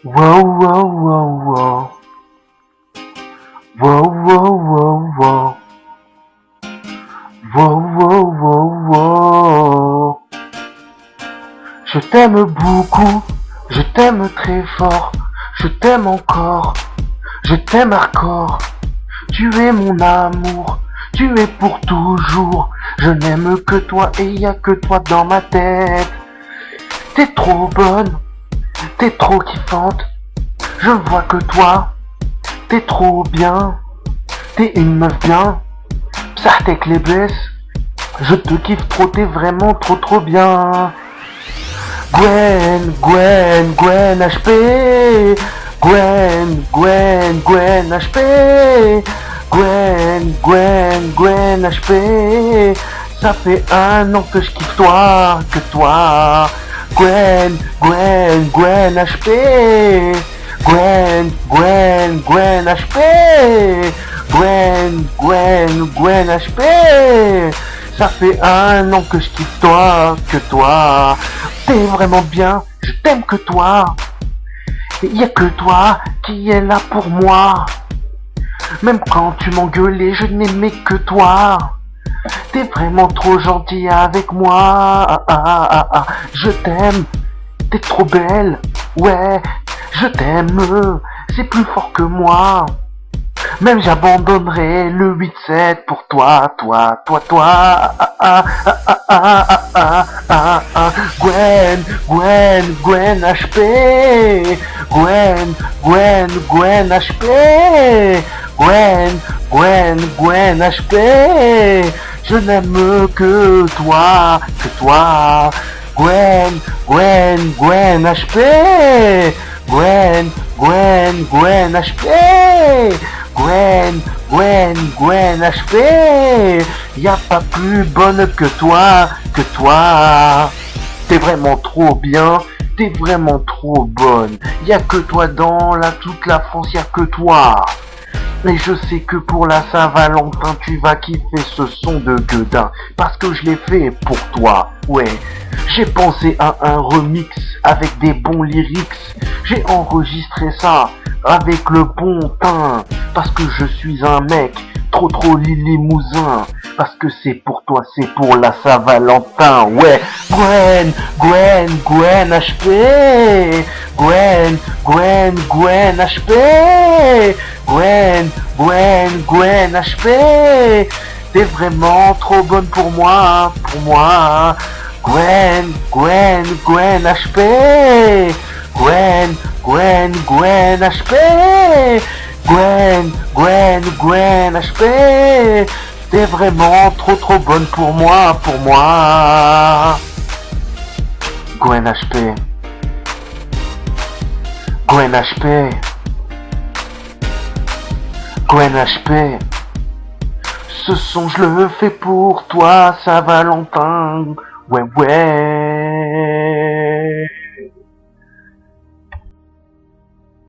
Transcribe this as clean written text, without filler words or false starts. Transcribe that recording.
Wow, wow, wow, wow. Wow, wow, wow, wow. Wow, wow, wow, wow. Je t'aime beaucoup, je t'aime très fort, je t'aime encore, je t'aime hardcore. Tu es mon amour, tu es pour toujours. Je n'aime que toi et y a que toi dans ma tête. T'es trop bonne, t'es trop kiffante. Je ne vois que toi, t'es trop bien. T'es une meuf bien, Psartek les blesses. Je te kiffe trop, t'es vraiment trop trop bien. Gwen, Gwen, Gwen HP. Gwen, Gwen, Gwen HP. Gwen, Gwen, Gwen HP. Ça fait 1 an que je kiffe toi, que toi. Gwen, Gwen, Gwen HP. Gwen, Gwen, Gwen HP. Gwen, Gwen, Gwen HP. Ça fait 1 an que je kiffe toi, que toi. T'es vraiment bien, je t'aime que toi. Il y a que toi qui est là pour moi. Même quand tu m'engueulais, je n'aimais que toi. T'es vraiment trop gentil avec moi. Je t'aime, t'es trop belle. Ouais, je t'aime, c'est plus fort que moi. Même j'abandonnerai le 8-7 pour toi, toi, toi, toi. Gwen, Gwen, Gwen HP. Gwen, Gwen, Gwen HP. Gwen, Gwen, Gwen HP. Je n'aime que toi, que toi. Gwen, Gwen, Gwen HP. Gwen, Gwen, Gwen HP. Gwen, Gwen, Gwen HP. Y a pas plus bonne que toi, que toi. T'es vraiment trop bien, t'es vraiment trop bonne. Y a que toi dans toute la France, y a que toi. Et je sais que pour la Saint-Valentin, tu vas kiffer ce son de Guedin. Parce que je l'ai fait pour toi, ouais. J'ai pensé à un remix avec des bons lyrics. J'ai enregistré ça avec le bon teint. Parce que je suis un mec trop trop limousin. Parce que c'est pour toi, c'est pour la Saint-Valentin, ouais. Gwen, Gwen, Gwen HP. Gwen, Gwen, Gwen HP. Gwen, Gwen, Gwen HP. T'es vraiment trop bonne pour moi, pour moi. Gwen, Gwen, Gwen HP. Gwen, Gwen, Gwen HP. Gwen, Gwen, Gwen HP. T'es vraiment trop trop bonne pour moi, pour moi. Gwen HP. Gwen HP. Gwen HP. Ce son je le fais pour toi, Saint-Valentin. Ouais, ouais.